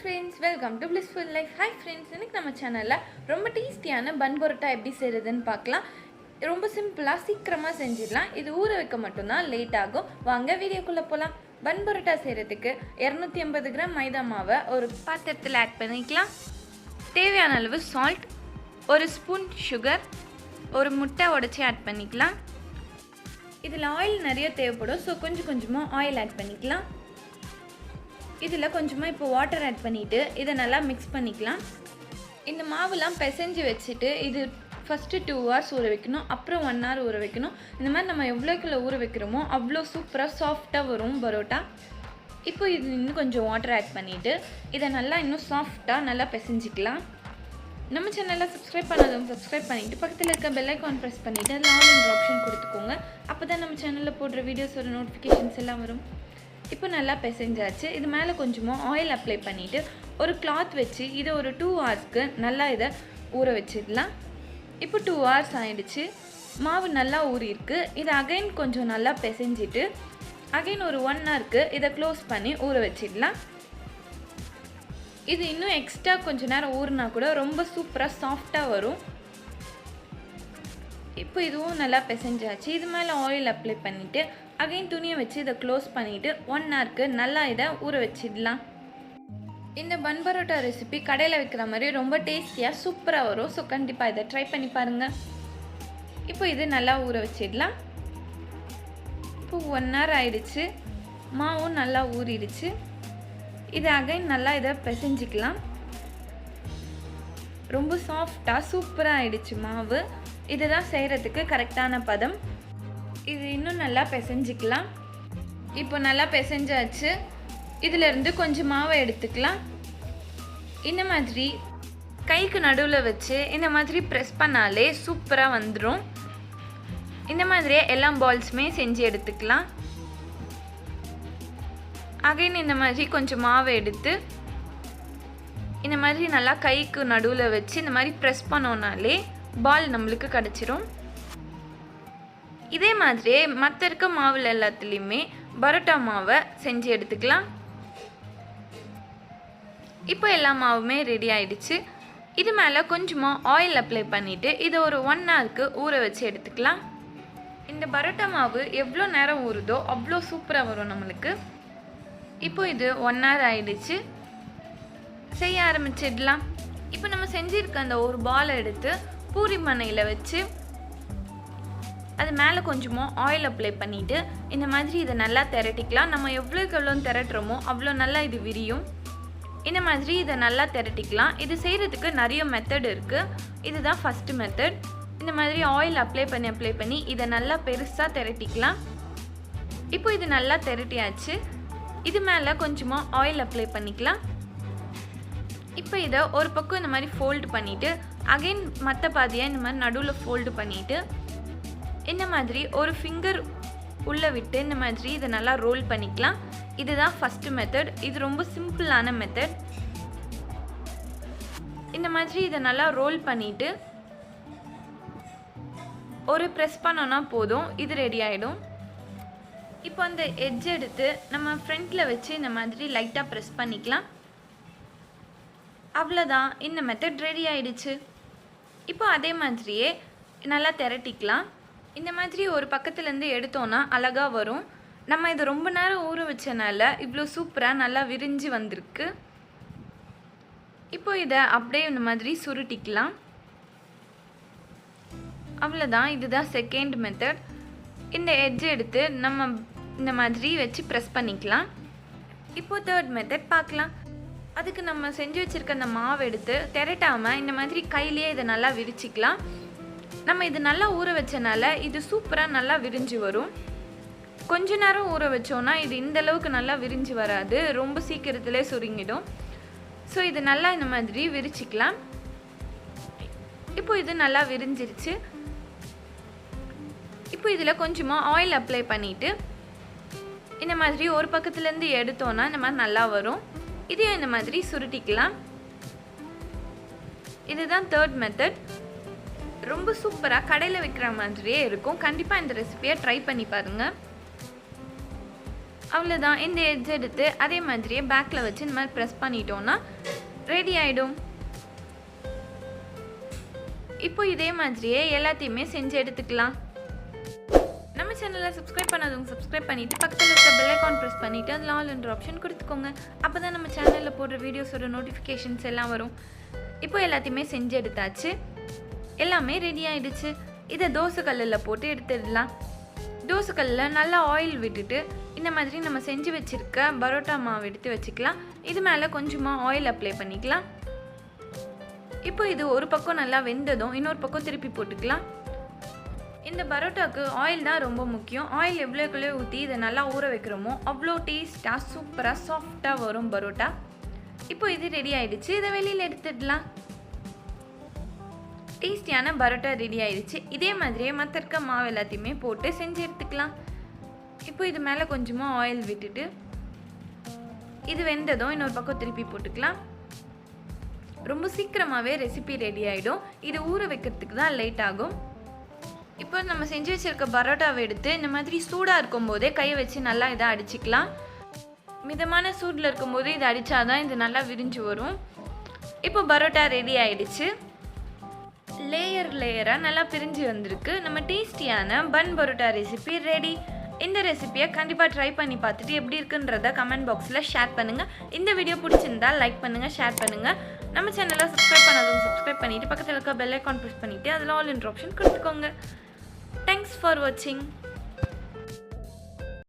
friends, welcome to Blissful Life. Hi friends, இன்னைக்கு நம்ம சேனல்ல ரொம்ப டேஸ்டியான பன் பரோட்டா எப்படி செய்யறதுன்னு பார்க்கலாம். ரொம்ப சிம்பிளா சீக்கிரமா செஞ்சிடலாம். இது ஊற வைக்க மட்டும் தான் லேட் ஆகும். வாங்க வீடியோக்குள்ள போலாம். பன் பரோட்டா செய்யறதுக்கு 250 கிராம் மைதா மாவை ஒரு பாத்திரத்தில் ஆட் பண்ணிக்கலாம். தேவையான அளவு salt, ஒரு ஸ்பூன் sugar, ஒரு முட்டை உடைச்சி ஆட் பண்ணிக்கலாம். இதில் ஆயில் நிறைய தேவைப்படும், ஸோ கொஞ்சமா ஆயில் ஆட் பண்ணிக்கலாம். இதில் கொஞ்சமாக இப்போ வாட்டர் ஆட் பண்ணிவிட்டு இதை நல்லா மிக்ஸ் பண்ணிக்கலாம். இந்த மாவுலாம் பிசைஞ்சு வச்சுட்டு இது ஃபஸ்ட்டு 2 hours ஊற வைக்கணும், அப்புறம் 1 hour ஊற வைக்கணும். இந்த மாதிரி நம்ம எவ்வளோக்குள்ள ஊற வைக்கிறோமோ அவ்வளோ சூப்பராக சாஃப்டாக வரும் பரோட்டா. இப்போ இது இன்னும் கொஞ்சம் வாட்டர் ஆட் பண்ணிவிட்டு இதை நல்லா இன்னும் சாஃப்டாக நல்லா பிசைஞ்சிக்கலாம். நம்ம சேனலில் சப்ஸ்கிரைப் பண்ணாதவங்க சப்ஸ்கிரைப் பண்ணிவிட்டு பக்கத்தில் இருக்க பெல் ஐக்கான் ப்ரெஸ் பண்ணிவிட்டு அதில் ஆல் ஆப்ஷன் கொடுத்துக்கோங்க. அப்போ தான் நம்ம சேனலில் போடுற வீடியோஸோட நோட்டிஃபிகேஷன்ஸ் எல்லாம் வரும். இப்போ நல்லா பிசைஞ்சாச்சு. இது மேலே கொஞ்சமாக ஆயில் அப்ளை பண்ணிவிட்டு ஒரு கிளாத் வச்சு இதை ஒரு 2 hours நல்லா இதை ஊற வச்சிடலாம். இப்போ 2 hours ஆகிடுச்சு, மாவு நல்லா ஊறியிருக்கு. இதை அகைன் கொஞ்சம் நல்லா பிசைஞ்சிட்டு அகைன் ஒரு 1 hour இதை க்ளோஸ் பண்ணி ஊற வச்சிடலாம். இது இன்னும் எக்ஸ்ட்ரா கொஞ்சம் நேரம் ஊறினா கூட ரொம்ப சூப்பராக சாஃப்டாக வரும். இப்போ இதுவும் நல்லா பிசைஞ்சாச்சு. இது மேலே ஆயில் அப்ளை பண்ணிவிட்டு அகைன் துணியை வச்சு இதை க்ளோஸ் பண்ணிவிட்டு 1 hour நல்லா இதை ஊற வச்சிடலாம். இந்த பன் பரோட்டா ரெசிபி கடையில் வைக்கிற மாதிரி ரொம்ப டேஸ்டியாக சூப்பராக வரும். ஸோ கண்டிப்பாக இதை ட்ரை பண்ணி பாருங்கள். இப்போ இது நல்லா ஊற வச்சிடலாம். இப்போ 1 hour ஆயிடுச்சு, மாவும் நல்லா ஊறிடுச்சு. இதை அகைன் நல்லா இதை பிசைஞ்சிக்கலாம். ரொம்ப சாஃப்டாக சூப்பராக ஆயிடுச்சு மாவு. இதுதான் செய்கிறதுக்கு கரெக்டான பதம். இது இன்னும் நல்லா பிசைஞ்சிக்கலாம். இப்போ நல்லா பிசைஞ்சாச்சு. இதிலேருந்து கொஞ்சம் மாவை எடுத்துக்கலாம். இந்த மாதிரி கைக்கு நடுவில் வச்சு இந்த மாதிரி ப்ரெஸ் பண்ணாலே சூப்பராக வந்துடும். இந்த மாதிரியே எல்லா பால்ஸுமே செஞ்சு எடுத்துக்கலாம். அகைன் இந்த மாதிரி கொஞ்சம் மாவை எடுத்து இந்த மாதிரி நல்லா கைக்கு நடுவில் வச்சு இந்த மாதிரி ப்ரெஸ் பண்ணோன்னாலே பால் நம்மளுக்கு கிடச்சிரும். இதே மாதிரியே மற்ற இருக்க மாவில் எல்லாத்துலேயுமே பரோட்டா மாவை செஞ்சு எடுத்துக்கலாம். இப்போ எல்லா மாவுமே ரெடி ஆயிடுச்சு. இது மேலே கொஞ்சமாக ஆயில் அப்ளை பண்ணிவிட்டு இதை ஒரு 1 hour ஊற வச்சு எடுத்துக்கலாம். இந்த பரோட்டா மாவு எவ்வளோ நேரம் ஊறுதோ அவ்வளோ சூப்பராக வரும் நம்மளுக்கு. இப்போ இது 1 hour ஆயிடுச்சு, செய்ய ஆரம்பிச்சிடலாம். இப்போ நம்ம செஞ்சுருக்க அந்த ஒரு பாலை எடுத்து பூரி மனையில் வச்சு அது மேலே கொஞ்சமாக ஆயில் அப்ளை பண்ணிவிட்டு இந்த மாதிரி இதை நல்லா திரட்டிக்கலாம். நம்ம எவ்வளோக்கு எவ்வளோ திரட்டுறோமோ அவ்வளோ நல்லா இது விரியும். இந்த மாதிரி இதை நல்லா திரட்டிக்கலாம். இது செய்கிறதுக்கு நிறைய மெத்தட் இருக்குது. இதுதான் ஃபஸ்ட்டு மெத்தட். இந்த மாதிரி ஆயில் அப்ளை பண்ணி இதை நல்லா பெருசாக திரட்டிக்கலாம். இப்போ இது நல்லா திரட்டியாச்சு. இது மேலே கொஞ்சமாக ஆயில் அப்ளை பண்ணிக்கலாம். இப்போ இதை ஒரு பக்கம் இந்த மாதிரி ஃபோல்டு பண்ணிவிட்டு அகைன் மற்ற பாதியாக இந்த மாதிரி நடுவில் ஃபோல்டு பண்ணிவிட்டு இந்த மாதிரி ஒரு ஃபிங்கர் உள்ளே விட்டு இந்த மாதிரி இதை நல்லா ரோல் பண்ணிக்கலாம். இதுதான் ஃபஸ்ட்டு மெத்தட். இது ரொம்ப சிம்பிளான மெத்தட். இந்த மாதிரி இதை நல்லா ரோல் பண்ணிவிட்டு ஒரு ப்ரெஸ் பண்ணோன்னா போதும், இது ரெடி ஆகிடும். இப்போ அந்த எட்ஜ் எடுத்து நம்ம ஃப்ரண்ட்டில் வச்சு இந்த மாதிரி லைட்டாக ப்ரெஸ் பண்ணிக்கலாம். அவ்வளோதான், இந்த மெத்தட் ரெடி ஆகிடுச்சு. இப்போ அதே மாதிரியே நல்லா திரட்டிக்கலாம். இந்த மாதிரி ஒரு பக்கத்துலேருந்து எடுத்தோன்னா அழகாக வரும். நம்ம இதை ரொம்ப நேரம் ஊற வச்சனால இவ்வளோ சூப்பராக நல்லா விரிஞ்சு வந்திருக்கு. இப்போ இதை அப்படியே இந்த மாதிரி சுருட்டிக்கலாம். அவ்வளோதான், இதுதான் செகண்ட் மெத்தட். இந்த எட்ஜ் எடுத்து நம்ம இந்த மாதிரி வச்சு ப்ரெஸ் பண்ணிக்கலாம். இப்போ தேர்ட் மெத்தட் பார்க்கலாம். அதுக்கு நம்ம செஞ்சு வச்சுருக்க அந்த மாவு எடுத்து திரட்டாமல் இந்த மாதிரி கையிலேயே இதை நல்லா விரிச்சிக்கலாம். நம்ம இது நல்லா ஊற வச்சனால இது சூப்பராக நல்லா விரிஞ்சு வரும். கொஞ்ச நேரம் ஊற வச்சோன்னா இது இந்த அளவுக்கு நல்லா விரிஞ்சு வராது, ரொம்ப சீக்கிரத்திலே சுருங்கிடும். ஸோ இது நல்லா இந்த மாதிரி விரிச்சிக்கலாம். இப்போ இது நல்லா விரிஞ்சிருச்சு. இப்போ இதில் கொஞ்சமாக ஆயில் அப்ளை பண்ணிவிட்டு இந்த மாதிரி ஒரு பக்கத்துலேருந்து எடுத்தோன்னா இந்த மாதிரி நல்லா வரும். இதையும் இந்த மாதிரி சுருட்டிக்கலாம். இதுதான் தேர்ட் மெத்தட். ரொம்ப சூப்பராக கடையில் வைக்கிற மாதிரியே இருக்கும். கண்டிப்பாக இந்த ரெசிபியை ட்ரை பண்ணி பாருங்கள். அவ்வளோதான். இந்த எட்ஜ் எடுத்து அதே மாதிரியே பேக்கில் வச்சு இந்த மாதிரி ப்ரெஸ் பண்ணிட்டோன்னா ரெடி ஆகிடும். இப்போ இதே மாதிரியே எல்லாத்தையுமே செஞ்சு எடுத்துக்கலாம். நம்ம சேனலை சப்ஸ்கிரைப் பண்ணாதவங்க சப்ஸ்கிரைப் பண்ணிவிட்டு பக்கத்தில் இருக்க பெல் ஐக்கான் ப்ரெஸ் பண்ணிவிட்டு அதில் ஆல் என்ற ஆப்ஷன் கொடுத்துக்கோங்க. அப்போ தான் நம்ம சேனலில் போடுற வீடியோஸோட நோட்டிஃபிகேஷன்ஸ் எல்லாம் வரும். இப்போ எல்லாத்தையுமே செஞ்சு எடுத்தாச்சு. எல்லாமே ரெடி ஆகிடுச்சு. இதை தோசைக்கல்லில் போட்டு எடுத்துடலாம். தோசைக்கல்லில் நல்லா ஆயில் விட்டுட்டு இந்த மாதிரி நம்ம செஞ்சு வச்சுருக்க பரோட்டா மாவு எடுத்து வச்சுக்கலாம். இது மேலே கொஞ்சமாக ஆயில் அப்ளை பண்ணிக்கலாம். இப்போ இது ஒரு பக்கம் நல்லா வெந்ததும் இன்னொரு பக்கம் திருப்பி போட்டுக்கலாம். இந்த பரோட்டாவுக்கு ஆயில் தான் ரொம்ப முக்கியம். ஆயில் எவ்வளோக்குள்ளே ஊற்றி இதை நல்லா ஊற வைக்கிறோமோ அவ்வளோ டேஸ்ட்டாக சூப்பராக சாஃப்டாக வரும் பரோட்டா. இப்போ இது ரெடி ஆகிடுச்சு. இதை வெளியில் எடுத்துடலாம். டேஸ்டியான பரோட்டா ரெடி ஆகிடுச்சு. இதே மாதிரியே மற்ற இருக்க மாவு எல்லாத்தையுமே போட்டு செஞ்சு எடுத்துக்கலாம். இப்போ இது மேலே கொஞ்சமாக ஆயில் விட்டுட்டு இது வெந்ததும் இன்னொரு பக்கம் திருப்பி போட்டுக்கலாம். ரொம்ப சீக்கிரமாகவே ரெசிபி ரெடி ஆகிடும். இது ஊற வைக்கிறதுக்கு தான் லேட் ஆகும். இப்போ நம்ம செஞ்சு வச்சுருக்க பரோட்டாவை எடுத்து இந்த மாதிரி சூடாக இருக்கும்போதே கையை வச்சு நல்லா இதை அடிச்சுக்கலாம். மிதமான சூடில் இருக்கும்போது இதை அடித்தாதான் இது நல்லா விரிஞ்சு வரும். இப்போ பரோட்டா ரெடி ஆகிடுச்சு. லேயராக நல்லா பிரிஞ்சு வந்திருக்கு. நம்ம டேஸ்டியான பன் பரோட்டா ரெசிபி ரெடி. இந்த ரெசிபியை கண்டிப்பாக ட்ரை பண்ணி பார்த்துட்டு எப்படி இருக்குன்றத கமெண்ட் பாக்ஸில் ஷேர் பண்ணுங்கள். இந்த வீடியோ பிடிச்சிருந்தா லைக் பண்ணுங்கள், ஷேர் பண்ணுங்கள். நம்ம சேனலை சப்ஸ்கிரைப் பண்ணாதவங்க சப்ஸ்கிரைப் பண்ணிவிட்டு பக்கத்தில் இருக்க பெல் ஐக்கான் ப்ரெஸ் பண்ணிவிட்டு அதில் ஆல் என்ற ஆப்ஷன் கொடுத்துக்கோங்க. தேங்க்ஸ் ஃபார் வாட்சிங்.